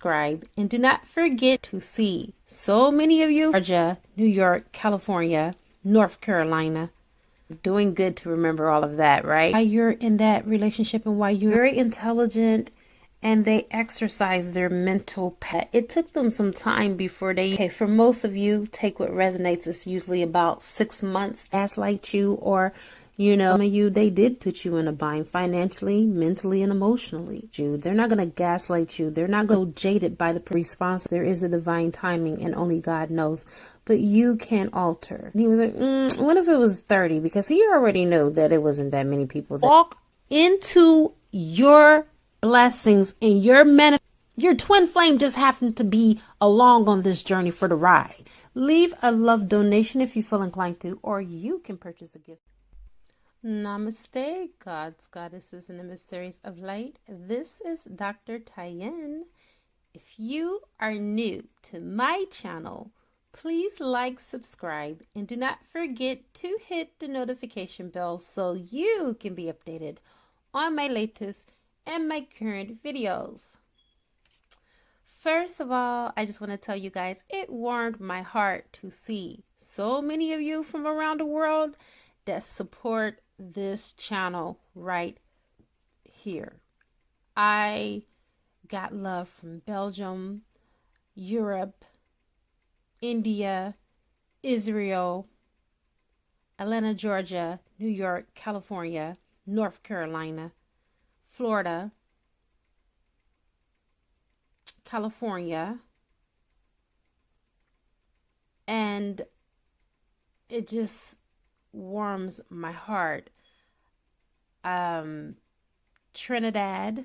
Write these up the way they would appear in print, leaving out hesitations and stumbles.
subscribe, and do not forget to see so many of you, Georgia, New York, California, North Carolina. Doing good to remember all of that, right? Why you're in that relationship and why you're very intelligent and they exercise their mental path. It took them some time before they, okay, for most of you, take what resonates. It's usually about 6 months, gaslight you, or some of you, they did put you in a bind financially, mentally, and emotionally. They're not going to gaslight you. They're not going to jaded by the response. There is a divine timing and only God knows. But you can alter. And he was like, what if it was 30? Because he already knew that it wasn't that many people. Walk into your blessings and your twin flame just happened to be along on this journey for the ride. Leave a love donation if you feel inclined to, or you can purchase a gift. Namaste, gods, goddesses, and emissaries of light. This is Dr. Tyann. If you are new to my channel, please like, subscribe, and do not forget to hit the notification bell so you can be updated on my latest and my current videos. First of all, I just want to tell you guys, it warmed my heart to see so many of you from around the world that support this channel right here. I got love from Belgium, Europe, India, Israel, Atlanta, Georgia, New York, California, North Carolina, Florida, California, and it just warms my heart. Trinidad,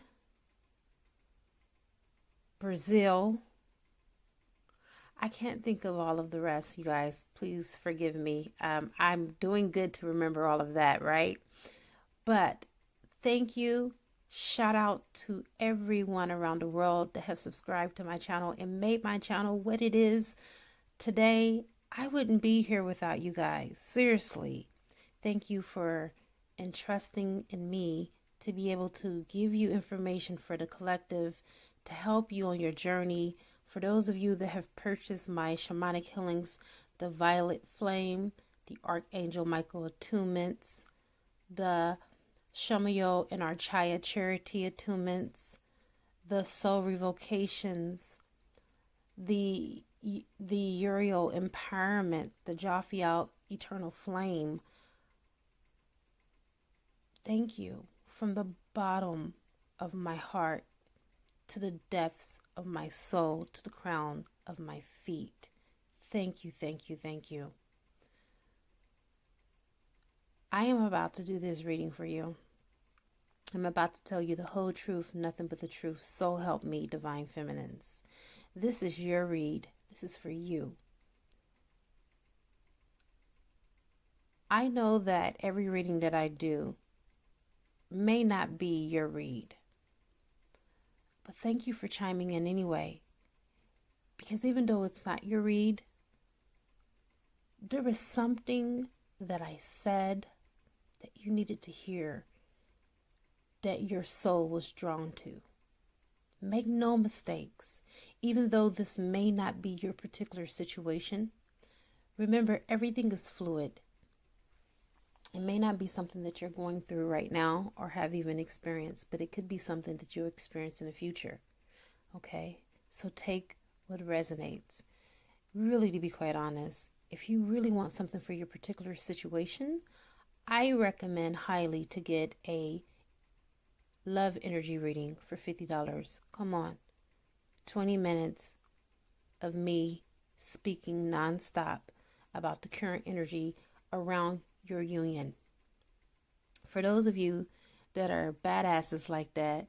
Brazil. I can't think of all of the rest, you guys. Please forgive me. I'm doing good to remember all of that, right? But thank you. Shout out to everyone around the world that have subscribed to my channel and made my channel what it is today. I wouldn't be here without you guys. Seriously. Thank you for entrusting in me to be able to give you information for the collective, to help you on your journey. For those of you that have purchased my shamanic healings, the Violet Flame, the Archangel Michael attunements, the Shamayo and Archaya Charity attunements, the Soul Revocations, the Uriel Empowerment, the Jophiel Eternal Flame. Thank you from the bottom of my heart to the depths of my soul, to the crown of my feet. Thank you, thank you, thank you. I am about to do this reading for you. I'm about to tell you the whole truth, nothing but the truth. So help me, Divine Feminines. This is your read. This is for you. I know that every reading that I do may not be your read. But thank you for chiming in anyway. Because even though it's not your read, there was something that I said that you needed to hear, that your soul was drawn to. Make no mistakes. Even though this may not be your particular situation, remember everything is fluid. It may not be something that you're going through right now or have even experienced, but it could be something that you'll experience in the future. Okay? So take what resonates. Really, to be quite honest, if you really want something for your particular situation, I recommend highly to get a love energy reading for $50. Come on. 20 minutes of me speaking nonstop about the current energy around your union. For those of you that are badasses like that,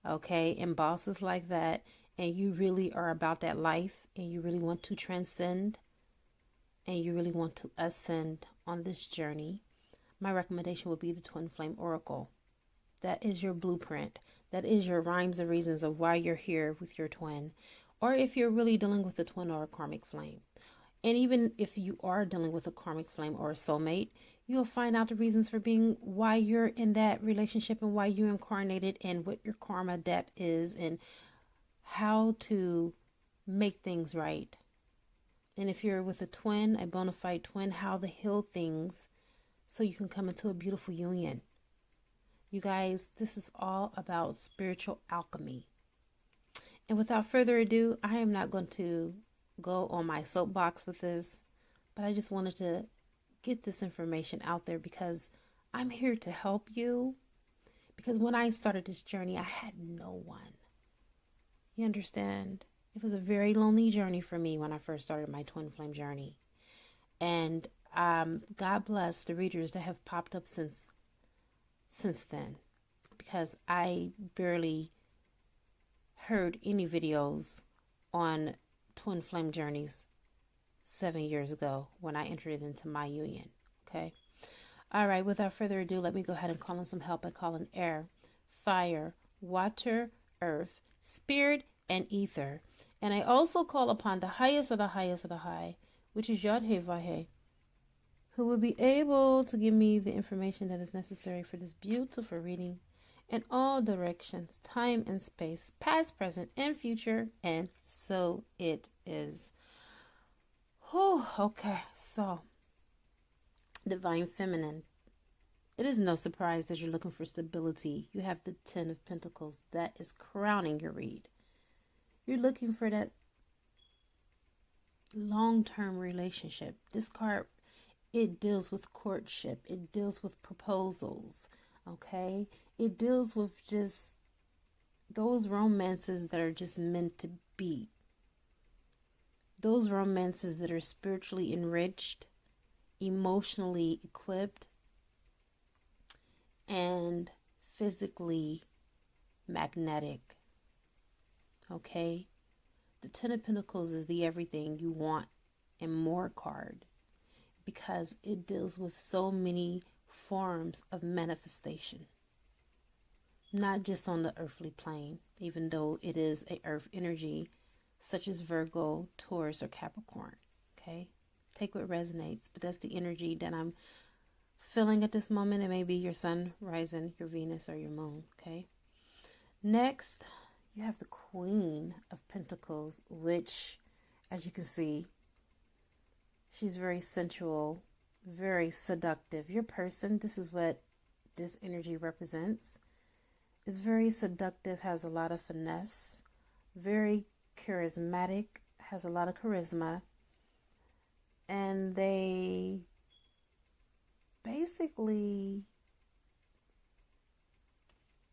okay, and bosses like that, and you really are about that life, and you really want to transcend, and you really want to ascend on this journey, my recommendation would be the Twin Flame Oracle. That is your blueprint. That is your rhymes and reasons of why you're here with your twin. Or if you're really dealing with a twin or a karmic flame. And even if you are dealing with a karmic flame or a soulmate, you'll find out the reasons for being why you're in that relationship and why you incarnated and what your karma depth is and how to make things right. And if you're with a twin, a bona fide twin, how to heal things so you can come into a beautiful union. You guys, this is all about spiritual alchemy. And without further ado, I am not going to go on my soapbox with this, but I just wanted to get this information out there because I'm here to help you. Because when I started this journey, I had no one. You understand? It was a very lonely journey for me when I first started my twin flame journey. And God bless the readers that have popped up since then, because I barely heard any videos on twin flame journeys 7 years ago when I entered into my union. Okay. All right. Without further ado, let me go ahead and call in some help. I call in air, fire, water, earth, spirit, and ether. And I also call upon the highest of the highest of the high, which is Jophiel, who will be able to give me the information that is necessary for this beautiful reading in all directions, time and space, past, present, and future. And so it is. Oh, okay. So, Divine Feminine. It is no surprise that you're looking for stability. You have the 10 of Pentacles. That is crowning your read. You're looking for that long-term relationship. This card, it deals with courtship. It deals with proposals. Okay? It deals with just those romances that are just meant to be. Those romances that are spiritually enriched, emotionally equipped, and physically magnetic. Okay? The 10 of Pentacles is the everything you want and more card, because it deals with so many forms of manifestation. Not just on the earthly plane, even though it is a earth energy such as Virgo, Taurus, or Capricorn. Okay? Take what resonates, but that's the energy that I'm feeling at this moment. It may be your sun rising, your Venus, or your moon. Okay? Next, you have the Queen of Pentacles, which, as you can see, she's very sensual, very seductive. Your person, this is what this energy represents, is very seductive, has a lot of finesse, very charismatic, has a lot of charisma, and they basically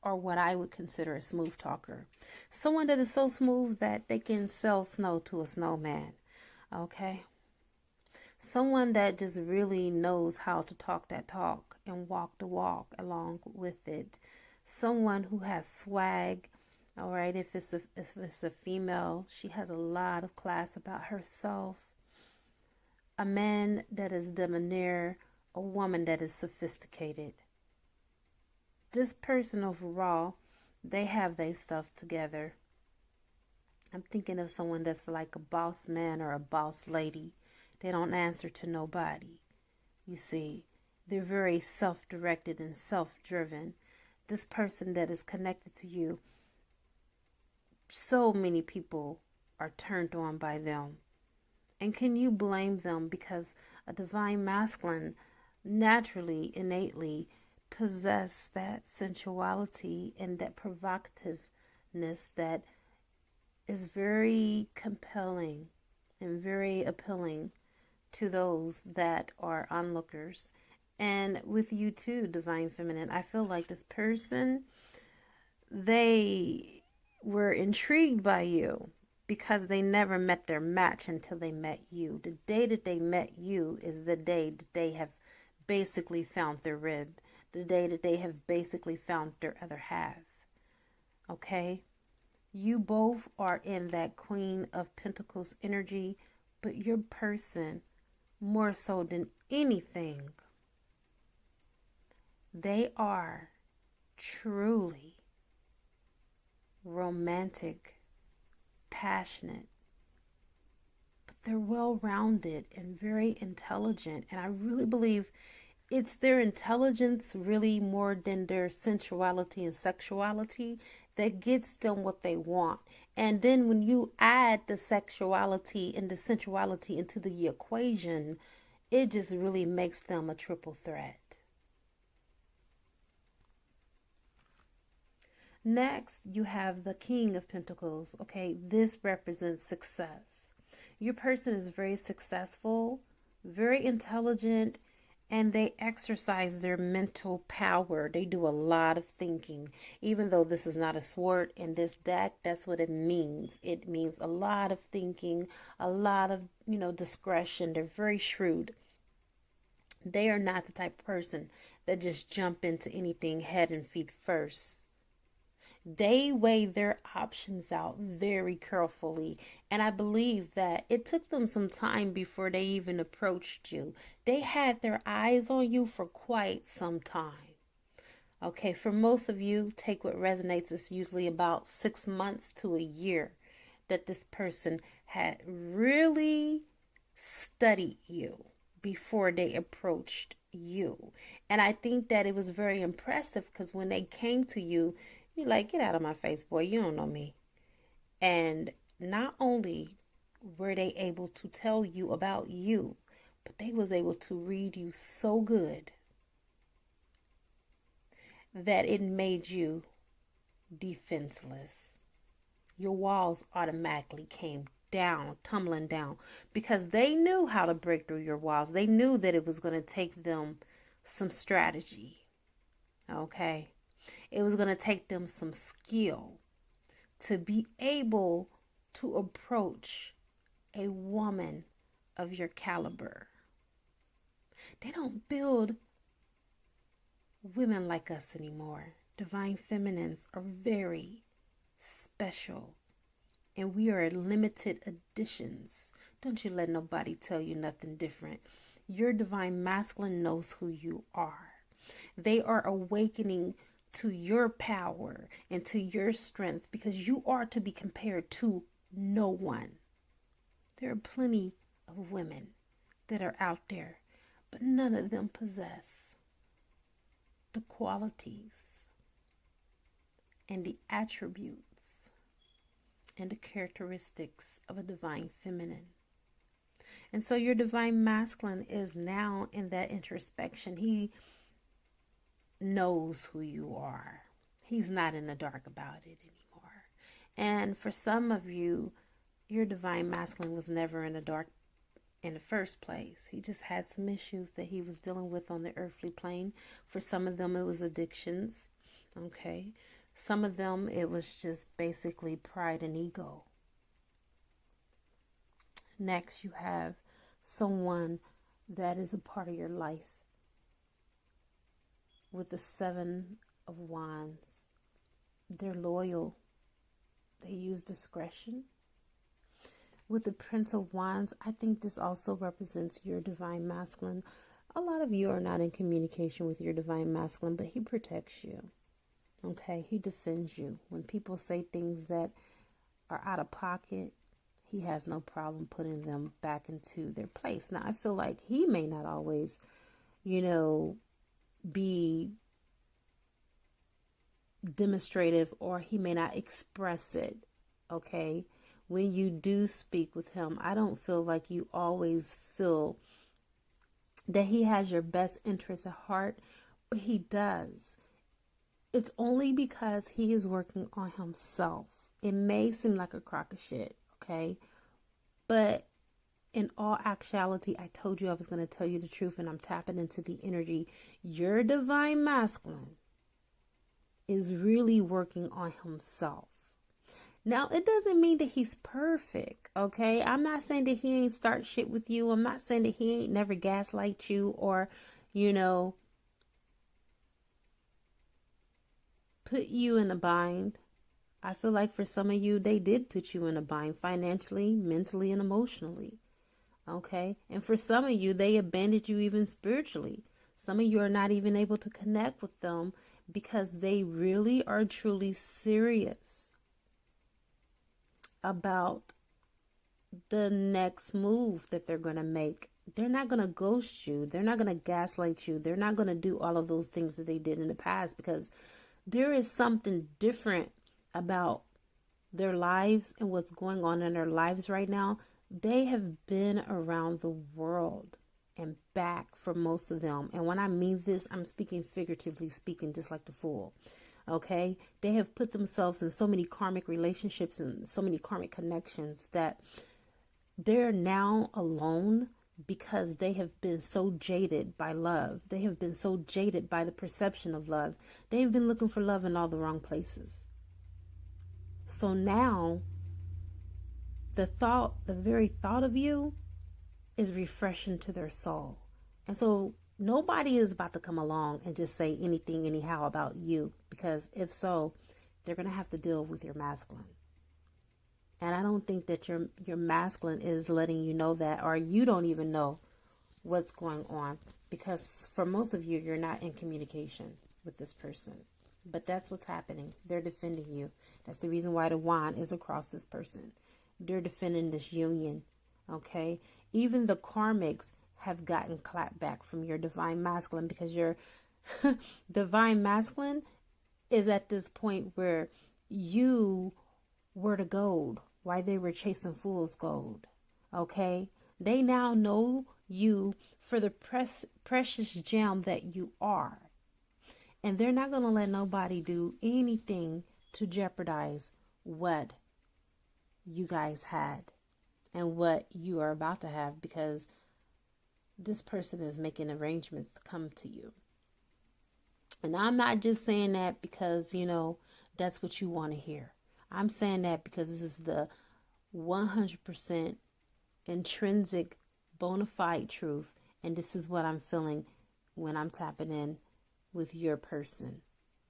are what I would consider a smooth talker. Someone that is so smooth that they can sell snow to a snowman. Okay? Someone that just really knows how to talk that talk and walk the walk along with it. Someone who has swag. All right, if it's a female, she has a lot of class about herself. A man that is debonair, a woman that is sophisticated. This person overall, they have their stuff together. I'm thinking of someone that's like a boss man or a boss lady. They don't answer to nobody. You see, they're very self-directed and self-driven. This person that is connected to you, so many people are turned on by them. And can you blame them? Because a divine masculine naturally, innately possess that sensuality and that provocativeness that is very compelling and very appealing to those that are onlookers. And with you too, Divine Feminine, I feel like this person, they were intrigued by you because they never met their match until they met you. The day that they met you is the day that they have basically found their rib. The day that they have basically found their other half. Okay? You both are in that Queen of Pentacles energy, but your person, more so than anything, they are truly romantic, passionate, but they're well-rounded and very intelligent. And I really believe it's their intelligence really more than their sensuality and sexuality. that gets them what they want. And then when you add the sexuality and the sensuality into the equation, it just really makes them a triple threat. Next, you have the King of Pentacles. Okay, this represents success. Your person is very successful, very intelligent, and they exercise their mental power. They do a lot of thinking. Even though this is not a sword in this deck, that's what it means. It means a lot of thinking, a lot of, discretion. They're very shrewd. They are not the type of person that just jump into anything head and feet first. They weigh their options out very carefully. And I believe that it took them some time before they even approached you. They had their eyes on you for quite some time. Okay, for most of you, take what resonates. It's usually about 6 months to a year that this person had really studied you before they approached you. And I think that it was very impressive because when they came to you, you're like, get out of my face, boy. You don't know me. And not only were they able to tell you about you, but they was able to read you so good that it made you defenseless. Your walls automatically came down, tumbling down, because they knew how to break through your walls. They knew that it was going to take them some strategy. Okay. It was going to take them some skill to be able to approach a woman of your caliber. They don't build women like us anymore. Divine feminines are very special, and we are limited editions. Don't you let nobody tell you nothing different. Your divine masculine knows who you are. They are awakening to your power and to your strength, because you are to be compared to no one. There are plenty of women that are out there, but none of them possess the qualities and the attributes and the characteristics of a divine feminine. And so your divine masculine is now in that introspection. He knows who you are. He's not in the dark about it anymore. And for some of you, your divine masculine was never in the dark in the first place. He just had some issues that he was dealing with on the earthly plane. For some of them, it was addictions. Okay. Some of them, it was just basically pride and ego. Next, you have someone that is a part of your life. With the 7 of Wands, they're loyal. They use discretion. With the Prince of Wands, I think this also represents your divine masculine. A lot of you are not in communication with your divine masculine, but he protects you. Okay, he defends you. When people say things that are out of pocket, he has no problem putting them back into their place. Now, I feel like he may not always, be demonstrative, or he may not express it. Okay, when you do speak with him, I don't feel like you always feel that he has your best interest at heart, but he does. It's only because he is working on himself. It may seem like a crock of shit, okay, but in all actuality, I told you I was going to tell you the truth, and I'm tapping into the energy. Your divine masculine is really working on himself. Now, it doesn't mean that he's perfect, okay? I'm not saying that he ain't start shit with you. I'm not saying that he ain't never gaslight you or, put you in a bind. I feel like for some of you, they did put you in a bind financially, mentally, and emotionally. Okay. And for some of you, they abandoned you even spiritually. Some of you are not even able to connect with them because they really are truly serious about the next move that they're going to make. They're not going to ghost you. They're not going to gaslight you. They're not going to do all of those things that they did in the past, because there is something different about their lives and what's going on in their lives right now, they have been around the world and back for most of them. And when I mean this, I'm speaking figuratively speaking, just like the fool. Okay, they have put themselves in so many karmic relationships and so many karmic connections that they're now alone because they have been so jaded by love. They have been so jaded by the perception of love. They've been looking for love in all the wrong places. So now the very thought of you is refreshing to their soul. And so nobody is about to come along and just say anything anyhow about you, because if so, they're going to have to deal with your masculine. And I don't think that your masculine is letting you know that, or you don't even know what's going on, because for most of you, you're not in communication with this person. But that's what's happening. They're defending you. That's the reason why the wand is across this person. They're defending this union. Okay? Even the karmics have gotten clapped back from your divine masculine, because your divine masculine is at this point where you were the gold, why they were chasing fool's gold. Okay? They now know you for the precious gem that you are. And they're not going to let nobody do anything to jeopardize what you guys had and what you are about to have, because this person is making arrangements to come to you. And I'm not just saying that because, that's what you want to hear. I'm saying that because this is the 100% intrinsic bona fide truth. And this is what I'm feeling when I'm tapping in with your person.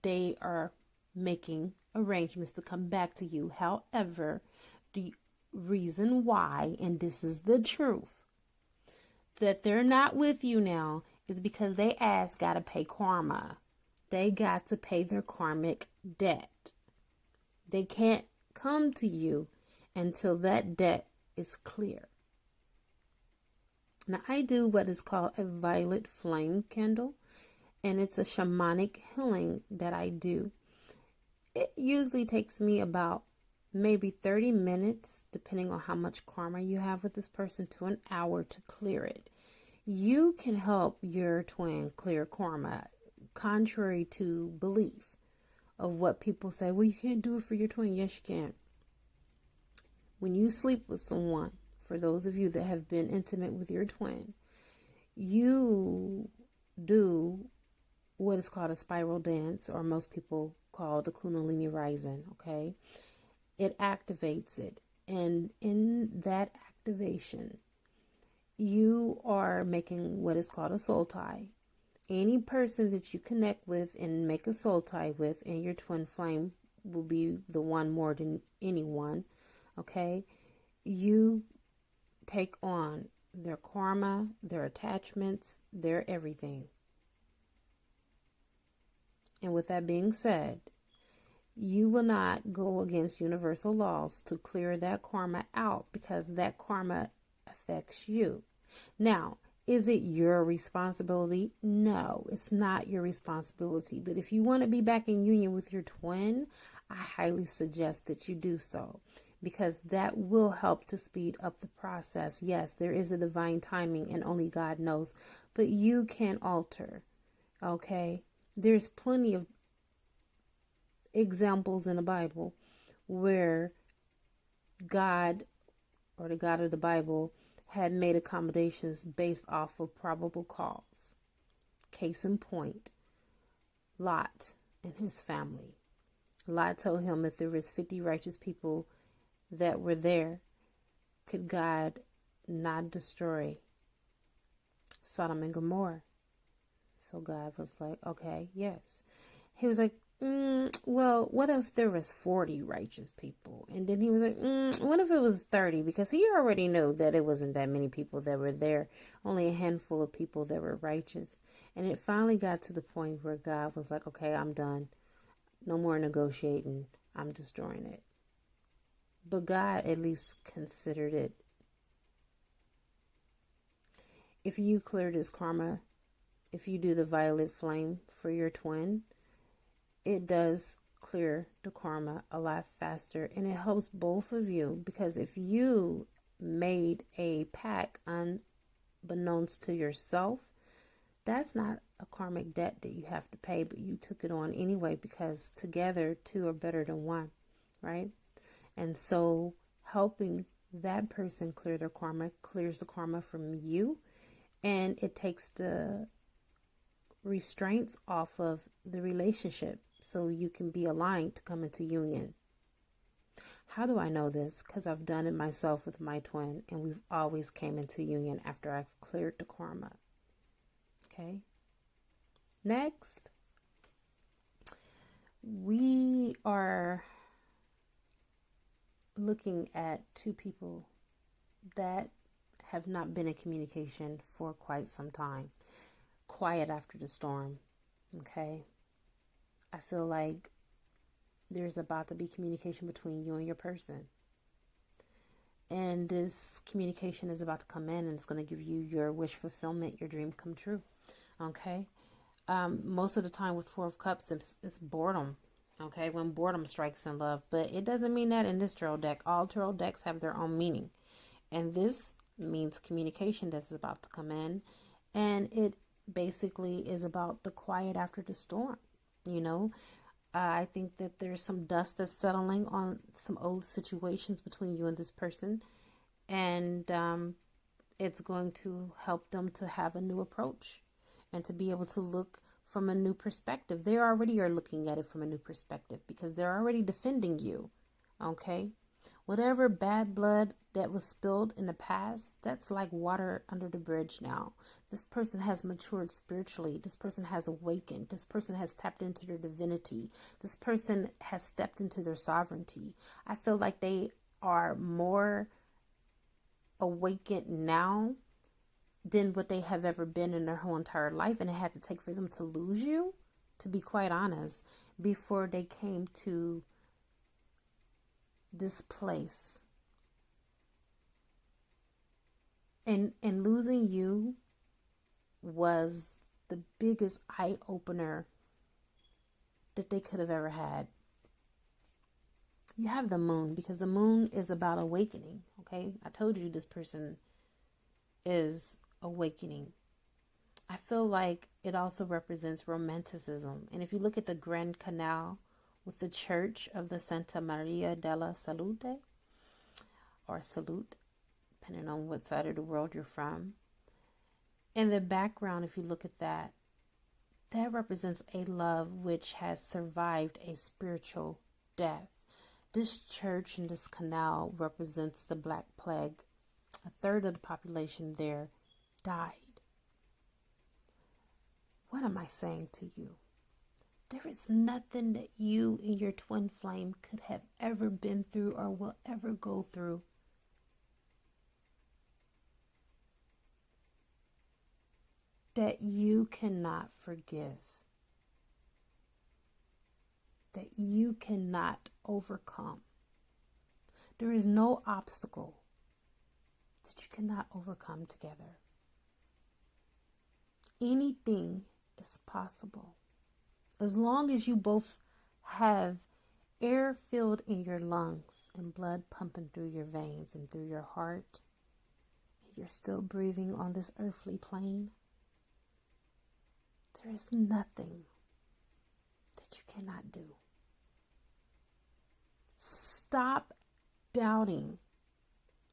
They are making arrangements to come back to you. However, the reason why, and this is the truth, that they're not with you now is because they got to pay karma. They got to pay their karmic debt. They can't come to you until that debt is clear. Now, I do what is called a violet flame candle, and it's a shamanic healing that I do. It usually takes me about maybe 30 minutes, depending on how much karma you have with this person, to an hour to clear it. You can help your twin clear karma, contrary to belief of what people say. Well, you can't do it for your twin. Yes, you can. When you sleep with someone, for those of you that have been intimate with your twin, you do what is called a spiral dance, or most people call the Kundalini rising, okay? It activates it. And in that activation, you are making what is called a soul tie. Any person that you connect with and make a soul tie with, and your twin flame will be the one more than anyone, okay? You take on their karma, their attachments, their everything. And with that being said, you will not go against universal laws to clear that karma out, because that karma affects you. Now, is it your responsibility? No, it's not your responsibility. But if you want to be back in union with your twin, I highly suggest that you do so, because that will help to speed up the process. Yes, there is a divine timing and only God knows, but you can alter, okay? There's plenty of examples in the Bible where God, or the God of the Bible, had made accommodations based off of probable cause. Case in point, Lot and his family. Lot told him if there was 50 righteous people that were there, could God not destroy Sodom and Gomorrah? So God was like, okay, yes. He was like, well, what if there was 40 righteous people? And then he was like, what if it was 30? Because he already knew that it wasn't that many people that were there, only a handful of people that were righteous. And it finally got to the point where God was like, okay, I'm done. No more negotiating. I'm destroying it. But God at least considered it. If you clear this karma, if you do the violet flame for your twin, it does clear the karma a lot faster, and it helps both of you, because if you made a pact unbeknownst to yourself, that's not a karmic debt that you have to pay, but you took it on anyway, because together two are better than one, right? And so helping that person clear their karma clears the karma from you, and it takes the restraints off of the relationship so you can be aligned to come into union. How do I know this? Because I've done it myself with my twin, and we've always came into union after I've cleared the karma. Okay. Next, we are looking at two people that have not been in communication for quite some time. Quiet after the storm. Okay. I feel like there's about to be communication between you and your person. And this communication is about to come in, and it's going to give you your wish fulfillment, your dream come true. Okay. Most of the time with Four of Cups, it's boredom. Okay. When boredom strikes in love. But it doesn't mean that in this tarot deck. All tarot decks have their own meaning. And this means communication that's about to come in. And it basically is about the quiet after the storm. You know, I think that there's some dust that's settling on some old situations between you and this person. And it's going to help them to have a new approach and to be able to look from a new perspective. They already are looking at it from a new perspective because they're already defending you. Okay. Whatever bad blood that was spilled in the past, that's like water under the bridge now. This person has matured spiritually. This person has awakened. This person has tapped into their divinity. This person has stepped into their sovereignty. I feel like they are more awakened now than what they have ever been in their whole entire life. And it had to take for them to lose you, to be quite honest, before they came to this place. And losing you was the biggest eye opener that they could have ever had. You have the moon, because the moon is about awakening. Okay, I told you this person is awakening. I feel like it also represents romanticism. And if you look at the Grand Canal with the Church of the Santa Maria della Salute, or Salute, depending on what side of the world you're from. In the background, if you look at that, that represents a love which has survived a spiritual death. This church and this canal represents the Black Plague. A third of the population there died. What am I saying to you? There is nothing that you and your twin flame could have ever been through or will ever go through that you cannot forgive, that you cannot overcome. There is no obstacle that you cannot overcome together. Anything is possible. As long as you both have air filled in your lungs and blood pumping through your veins and through your heart, and you're still breathing on this earthly plane, there is nothing that you cannot do. Stop doubting.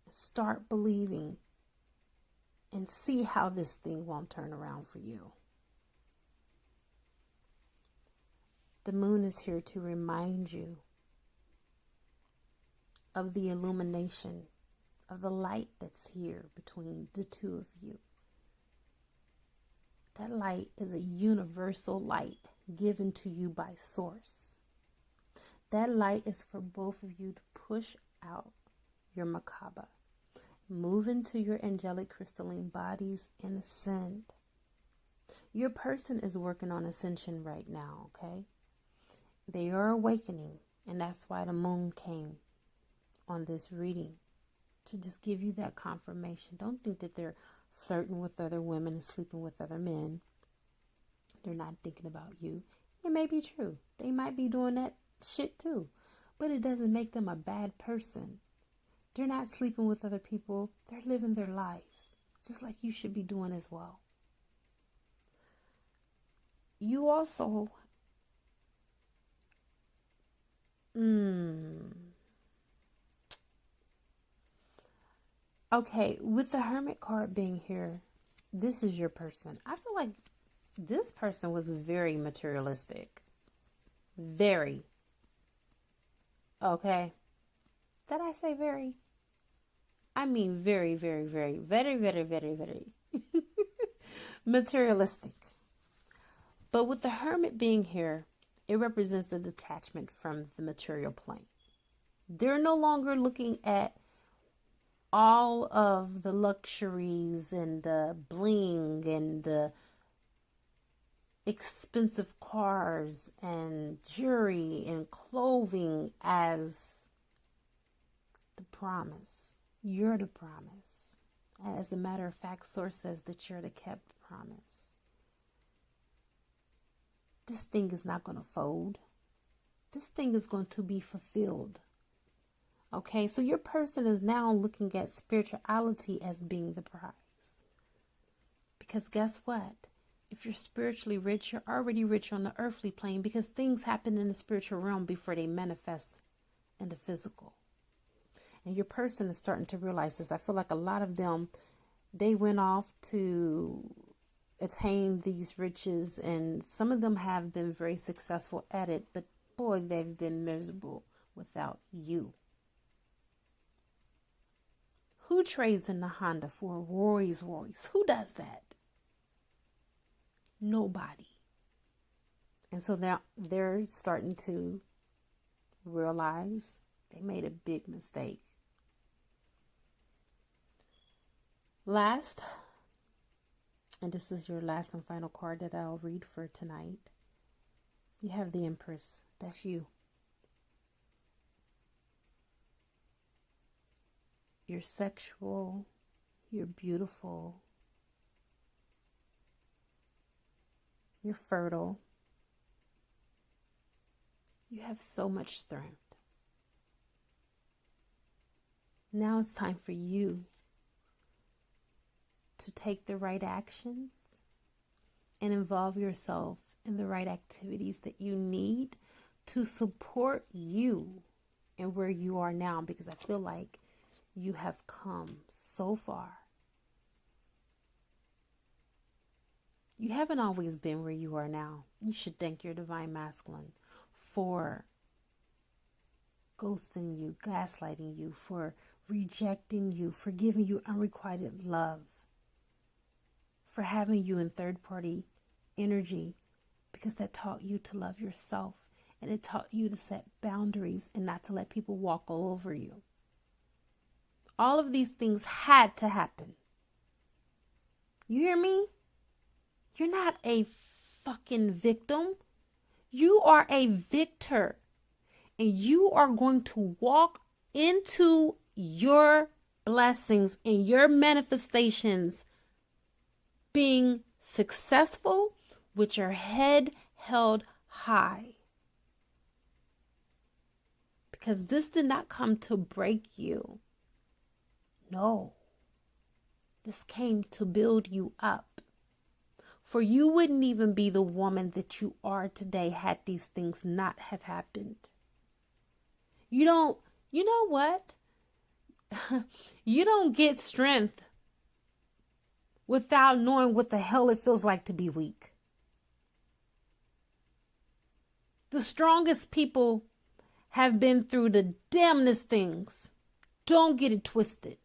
Start believing. And see how this thing won't turn around for you. The moon is here to remind you of the illumination of the light that's here between the two of you. That light is a universal light given to you by Source. That light is for both of you to push out your macabre, move into your angelic crystalline bodies and ascend. Your person is working on ascension right now, okay? They are awakening, and that's why the moon came on this reading, to just give you that confirmation. Don't think that they're flirting with other women and sleeping with other men. They're not thinking about you. It may be true. They might be doing that shit too. But it doesn't make them a bad person. They're not sleeping with other people. They're living their lives, just like you should be doing as well. You also, okay, with the Hermit card being here, this is your person. I feel like this person was very materialistic. Very. Okay. Did I say very? I mean very, very, very, very, very, very, very materialistic. But with the Hermit being here, it represents a detachment from the material plane. They're no longer looking at all of the luxuries and the bling and the expensive cars and jewelry and clothing as the promise. You're the promise. As a matter of fact, Source says that you're the kept promise. This thing is not going to fold. This thing is going to be fulfilled. Okay, so your person is now looking at spirituality as being the prize. Because guess what? If you're spiritually rich, you're already rich on the earthly plane, because things happen in the spiritual realm before they manifest in the physical. And your person is starting to realize this. I feel like a lot of them, they went off to attain these riches, and some of them have been very successful at it, but boy, they've been miserable without you. Who trades in the Honda for a Rolls Royce? Who does that? Nobody. And so now they're starting to realize they made a big mistake. Last, and this is your last and final card that I'll read for tonight. You have the Empress. That's you. You're sexual. You're beautiful. You're fertile. You have so much strength. Now it's time for you to take the right actions and involve yourself in the right activities that you need to support you and where you are now, because I feel like you have come so far. You haven't always been where you are now. You should thank your divine masculine for ghosting you, gaslighting you, for rejecting you, for giving you unrequited love, for having you in third-party energy, because that taught you to love yourself, and it taught you to set boundaries and not to let people walk all over you. All of these things had to happen. You hear me? You're not a fucking victim. You are a victor. And you are going to walk into your blessings and your manifestations being successful with your head held high. Because this did not come to break you. No. This came to build you up. For you wouldn't even be the woman that you are today had these things not have happened. You know what? You don't get strength without knowing what the hell it feels like to be weak. The strongest people have been through the damnedest things. Don't get it twisted.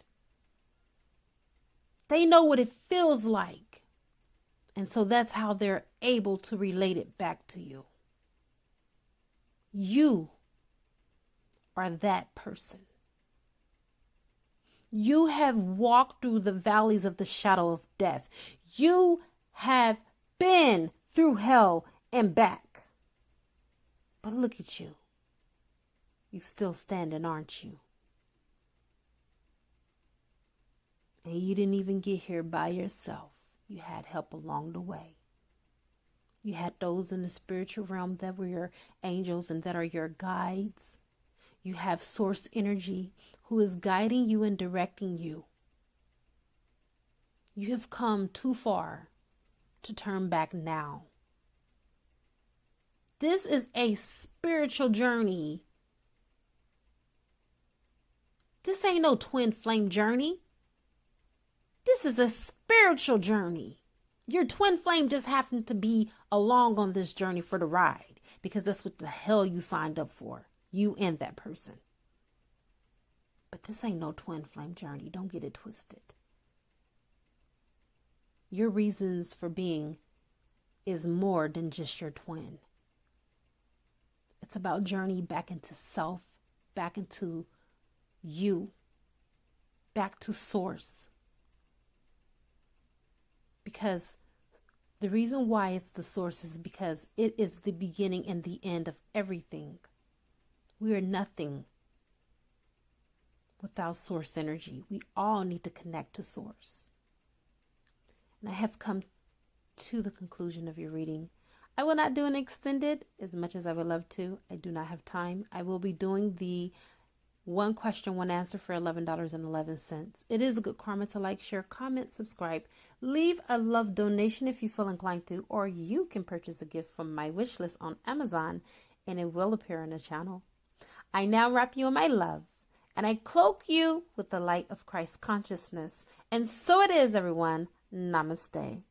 They know what it feels like. And so that's how they're able to relate it back to you. You are that person. You have walked through the valleys of the shadow of death. You have been through hell and back. But look at you. You still standing, aren't you? And you didn't even get here by yourself. You had help along the way. You had those in the spiritual realm that were your angels and that are your guides. You have source energy who is guiding you and directing you. You have come too far to turn back now. This is a spiritual journey. This ain't no twin flame journey. This is a spiritual journey. Your twin flame just happened to be along on this journey for the ride because that's what the hell you signed up for. You and that person. But this ain't no twin flame journey. Don't get it twisted. Your reasons for being is more than just your twin. It's about journey back into self, back into you, back to source. Because the reason why it's the source is because it is the beginning and the end of everything. We are nothing without source energy. We all need to connect to source. And I have come to the conclusion of your reading. I will not do an extended as much as I would love to. I do not have time. I will be doing the one question, one answer for $11.11. It is a good karma to like, share, comment, subscribe, leave a love donation if you feel inclined to, or you can purchase a gift from my wish list on Amazon and it will appear on the channel. I now wrap you in my love and I cloak you with the light of Christ consciousness. And so it is, everyone. Namaste.